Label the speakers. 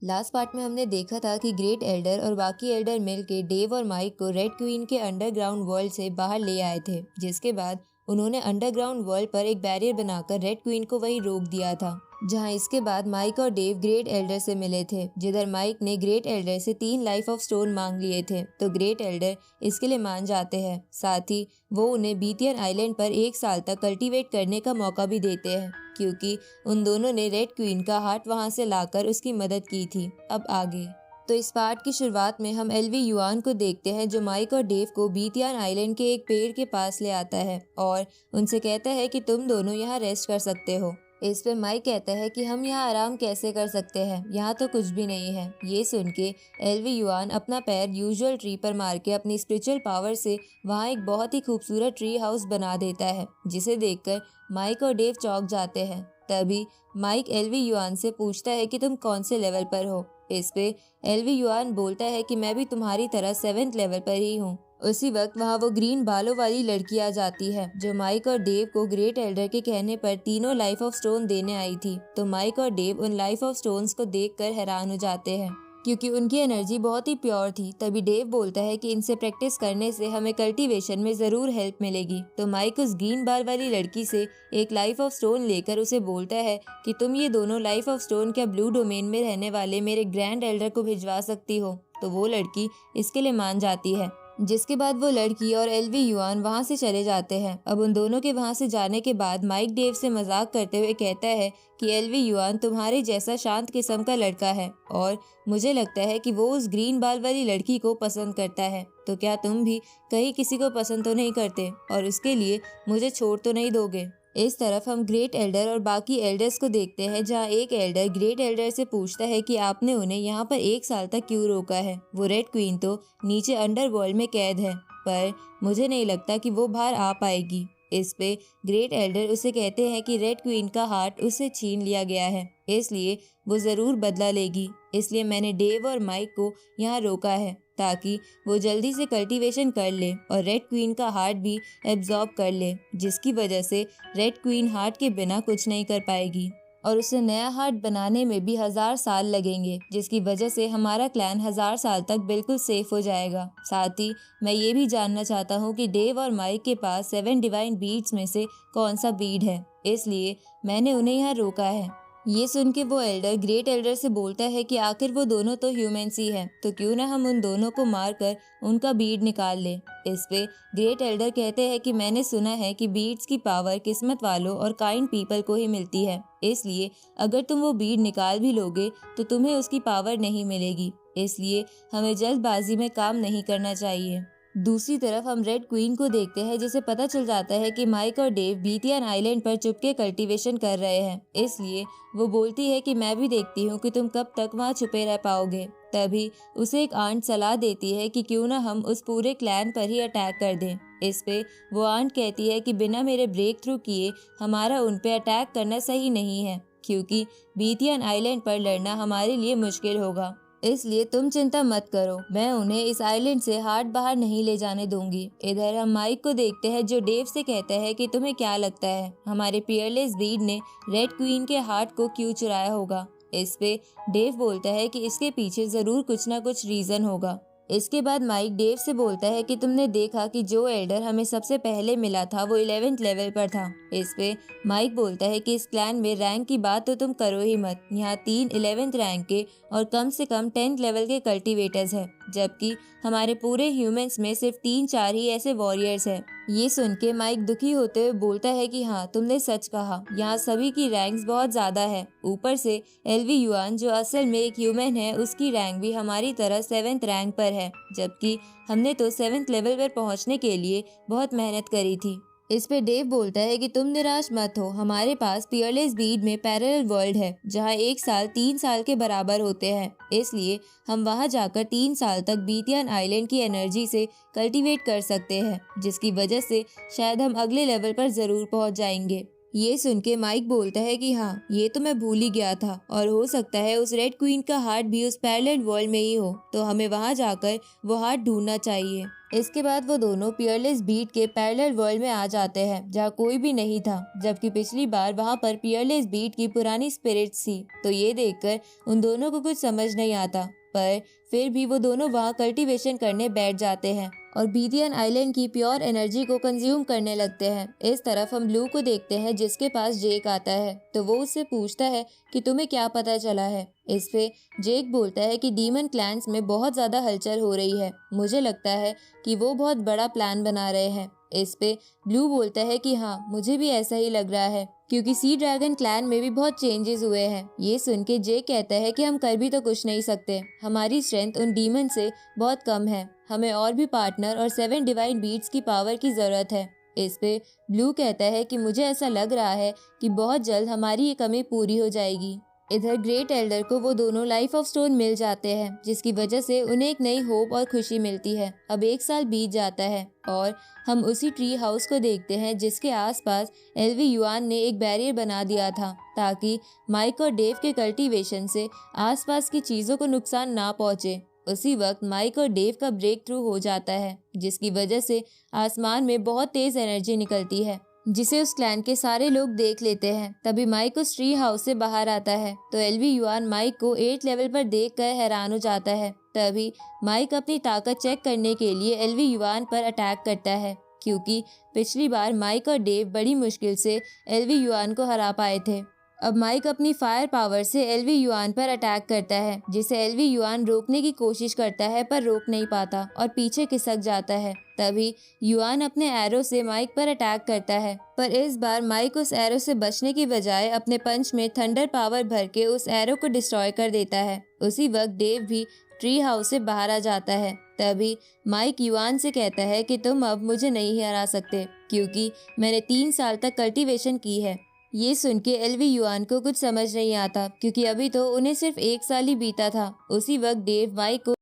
Speaker 1: Last part में हमने देखा था कि ग्रेट एल्डर और बाकी एल्डर मिलके डेव और माइक को रेड क्वीन के अंडरग्राउंड वर्ल्ड से बाहर ले आए थे, जिसके बाद उन्होंने अंडरग्राउंड वर्ल्ड पर एक बैरियर बनाकर रेड क्वीन को वहीं रोक दिया था। जहां इसके बाद माइक और डेव ग्रेट एल्डर से मिले थे, जिधर माइक ने ग्रेट एल्डर से 3 लाइफ ऑफ स्टोन मांग लिए थे, तो ग्रेट एल्डर इसके लिए मान जाते हैं। साथ ही वो उन्हें बीथियन आइलैंड पर 1 साल तक कल्टीवेट करने का मौका भी देते हैं, क्योंकि उन दोनों ने रेड क्वीन का हार्ट वहां से लाकर उसकी मदद की थी। अब आगे तो इस पार्ट की शुरुआत में हम एल्वी युआन को देखते हैं, जो माइक और डेव को बीथियन आइलैंड के एक पेड़ के पास ले आता है और उनसे कहता है कि तुम दोनों यहाँ रेस्ट कर सकते हो। इस पे माइक कहता है कि हम यहाँ आराम कैसे कर सकते हैं, यहाँ तो कुछ भी नहीं है। ये सुन के एल्वी युआन अपना पैर यूजुअल ट्री पर मार के अपनी स्पिरिचुअल पावर से वहाँ एक बहुत ही खूबसूरत ट्री हाउस बना देता है, जिसे देखकर माइक और डेव चौंक जाते हैं। तभी माइक एल्वी युआन से पूछता है कि तुम कौन से लेवल पर हो। इस पे एल्वी युआन बोलता है कि मैं भी तुम्हारी तरह 7th लेवल पर ही हूँ। उसी वक्त वहाँ वो ग्रीन बालों वाली लड़की आ जाती है, जो माइक और डेव को ग्रेट एल्डर के कहने पर तीनों लाइफ ऑफ स्टोन देने आई थी। तो माइक और डेव उन लाइफ ऑफ स्टोन्स को देखकर हैरान हो जाते हैं, क्योंकि उनकी एनर्जी बहुत ही प्योर थी। तभी डेव बोलता है कि इनसे प्रैक्टिस करने से हमें कल्टीवेशन में जरूर हेल्प मिलेगी। तो माइक उस ग्रीन बाल वाली लड़की से एक लाइफ ऑफ स्टोन लेकर उसे बोलता है कि तुम ये दोनों लाइफ ऑफ स्टोन क्या ब्लू डोमेन में रहने वाले मेरे ग्रैंड एल्डर को भिजवा सकती हो। तो वो लड़की इसके लिए मान जाती है, जिसके बाद वो लड़की और एल्वी युआन वहाँ से चले जाते हैं। अब उन दोनों के वहाँ से जाने के बाद माइक डेव से मजाक करते हुए कहता है कि एल्वी युआन तुम्हारे जैसा शांत किस्म का लड़का है और मुझे लगता है कि वो उस ग्रीन बाल वाली लड़की को पसंद करता है। तो क्या तुम भी कहीं किसी को पसंद तो नहीं करते और उसके लिए मुझे छोड़ तो नहीं दोगे। इस तरफ हम ग्रेट एल्डर और बाकी एल्डर्स को देखते हैं, जहां एक एल्डर ग्रेट एल्डर से पूछता है कि आपने उन्हें यहाँ पर 1 साल तक क्यों रोका है। वो रेड क्वीन तो नीचे अंडरवर्ल्ड में कैद है, पर मुझे नहीं लगता कि वो बाहर आ पाएगी। इस पे ग्रेट एल्डर उसे कहते हैं कि रेड क्वीन का हार्ट उससे छीन लिया गया है, इसलिए वो जरूर बदला लेगी। इसलिए मैंने डेव और माइक को यहाँ रोका है, ताकि वो जल्दी से कल्टीवेशन कर ले और रेड क्वीन का हार्ट भी एब्जॉर्ब कर ले, जिसकी वजह से रेड क्वीन हार्ट के बिना कुछ नहीं कर पाएगी और उसे नया हार्ट बनाने में भी 1000 साल लगेंगे, जिसकी वजह से हमारा क्लैन 1000 साल तक बिल्कुल सेफ हो जाएगा। साथ ही मैं ये भी जानना चाहता हूँ कि डेव और माइक के पास 7 डिवाइन बीड्स में से कौन सा बीड है, इसलिए मैंने उन्हें यहाँ रोका है। ये सुन के वो एल्डर ग्रेट एल्डर से बोलता है कि आखिर वो दोनों तो ह्यूमंस ही हैं, तो क्यों ना हम उन दोनों को मारकर उनका बीड निकाल ले। इस पे ग्रेट एल्डर कहते हैं कि मैंने सुना है कि बीड्स की पावर किस्मत वालों और काइंड पीपल को ही मिलती है, इसलिए अगर तुम वो बीड निकाल भी लोगे तो तुम्हें उसकी पावर नहीं मिलेगी, इसलिए हमें जल्दबाजी में काम नहीं करना चाहिए। दूसरी तरफ हम रेड क्वीन को देखते हैं, जिसे पता चल जाता है कि माइक और डेव बीथियन आइलैंड पर चुपके कल्टीवेशन कर रहे हैं, इसलिए वो बोलती है कि मैं भी देखती हूँ कि तुम कब तक वहाँ छुपे रह पाओगे। तभी उसे एक आंट सलाह देती है कि क्यों ना हम उस पूरे क्लैन पर ही अटैक कर दें। इस पे वो आंट कहती है कि बिना मेरे ब्रेक थ्रू किए हमारा उन पे अटैक करना सही नहीं है, क्योंकि बीथियन आइलैंड पर लड़ना हमारे लिए मुश्किल होगा। इसलिए तुम चिंता मत करो, मैं उन्हें इस आइलैंड से हार्ट बाहर नहीं ले जाने दूंगी। इधर हम माइक को देखते हैं, जो डेव से कहता है कि तुम्हें क्या लगता है हमारे पियरलेस ब्रीड ने रेड क्वीन के हार्ट को क्यों चुराया होगा। इस पे डेव बोलता है कि इसके पीछे जरूर कुछ ना कुछ रीजन होगा। इसके बाद माइक डेव से बोलता है कि तुमने देखा कि जो एल्डर हमें सबसे पहले मिला था वो 11th लेवल पर था। इस पे माइक बोलता है कि इस क्लैन में रैंक की बात तो तुम करो ही मत, यहाँ 3 11th रैंक के और कम से कम 10th लेवल के कल्टीवेटर्स हैं, जबकि हमारे पूरे ह्यूमंस में सिर्फ 3-4 ही ऐसे वॉरियर्स हैं। ये सुन के माइक दुखी होते हुए बोलता है कि हाँ तुमने सच कहा, यहाँ सभी की रैंक्स बहुत ज्यादा है। ऊपर से एल्वी युआन जो असल में एक ह्यूमन है, उसकी रैंक भी हमारी तरह 7th रैंक पर है, जबकि हमने तो 7th लेवल पर पहुंचने के लिए बहुत मेहनत करी थी। इस पे डेव बोलता है कि तुम निराश मत हो, हमारे पास पियरलेस बीड में पैरेलल वर्ल्ड है, जहाँ 1 साल 3 साल के बराबर होते हैं, इसलिए हम वहाँ जाकर 3 साल तक बीथियन आइलैंड की एनर्जी से कल्टीवेट कर सकते हैं, जिसकी वजह से शायद हम अगले लेवल पर जरूर पहुँच जाएंगे। ये सुन के माइक बोलता है कि हाँ, ये तो मैं भूल ही गया था और हो सकता है उस रेड क्वीन का हार्ट भी उस पैरेलल वर्ल्ड में ही हो, तो हमें वहाँ जाकर वो हार्ट ढूंढना चाहिए। इसके बाद वो दोनों पियरलेस बीट के पैरेलल वर्ल्ड में आ जाते हैं जहाँ कोई भी नहीं था, जबकि पिछली बार वहाँ पर पियरलेस बीट की पुरानी स्पिरिट्स थी। तो ये देखकर उन दोनों को कुछ समझ नहीं आता, पर फिर भी वो दोनों वहाँ कल्टीवेशन करने बैठ जाते हैं और बीथियन आइलैंड की प्योर एनर्जी को कंज्यूम करने लगते हैं। इस तरफ हम ब्लू को देखते हैं जिसके पास जेक आता है, तो वो उससे पूछता है कि तुम्हें क्या पता चला है। इस पे जेक बोलता है कि डीमन क्लैंस में बहुत ज्यादा हलचल हो रही है, मुझे लगता है कि वो बहुत बड़ा प्लान बना रहे हैं। इस पे ब्लू बोलता है कि हाँ, मुझे भी ऐसा ही लग रहा है क्योंकि सी ड्रैगन क्लैन में भी बहुत चेंजेस हुए हैं। ये सुन के जेक कहता है कि हम कर भी तो कुछ नहीं सकते, हमारी स्ट्रेंथ उन डीमन से बहुत कम है, हमें और भी पार्टनर और 7 डिवाइन बीट्स की पावर की जरूरत है। इस पे ब्लू कहता है कि मुझे ऐसा लग रहा है कि बहुत जल्द हमारी ये कमी पूरी हो जाएगी। इधर ग्रेट एल्डर को वो दोनों लाइफ ऑफ स्टोन मिल जाते हैं, जिसकी वजह से उन्हें एक नई होप और खुशी मिलती है। अब 1 साल बीत जाता है और हम उसी ट्री हाउस को देखते हैं जिसके आसपास एलवी युआन ने एक बैरियर बना दिया था ताकि माइक और डेव के कल्टीवेशन से आसपास की चीजों को नुकसान ना पहुंचे। उसी वक्त माइक और डेव का ब्रेक थ्रू हो जाता है, जिसकी वजह से आसमान में बहुत तेज एनर्जी निकलती है जिसे उस क्लैन के सारे लोग देख लेते हैं। तभी माइक उस ट्री हाउस से बाहर आता है तो एलवी युआन माइक को 8 लेवल पर देखकर हैरान हो जाता है। तभी माइक अपनी ताकत चेक करने के लिए एलवी युआन पर अटैक करता है, क्योंकि पिछली बार माइक और डेव बड़ी मुश्किल से एलवी युआन को हरा पाए थे। अब माइक अपनी फायर पावर से एलवी युआन पर अटैक करता है, जिसे एलवी युआन रोकने की कोशिश करता है पर रोक नहीं पाता और पीछे खिसक जाता है। तभी युआन अपने एरो से माइक पर अटैक करता है, पर इस बार माइक उस एरो से बचने की बजाय अपने पंच में थंडर पावर भर के उस एरो को डिस्ट्रॉय कर देता है। उसी वक्त डेव भी ट्री हाउस से बाहर आ जाता है। तभी माइक युआन से कहता है कि तुम अब मुझे नहीं हरा सकते क्योंकि मैंने 3 साल तक कल्टीवेशन की है। ये सुन के एलवी युआन को कुछ समझ नहीं आता क्योंकि अभी तो उन्हें सिर्फ 1 साल ही बीता था। उसी वक्त डेव माइक को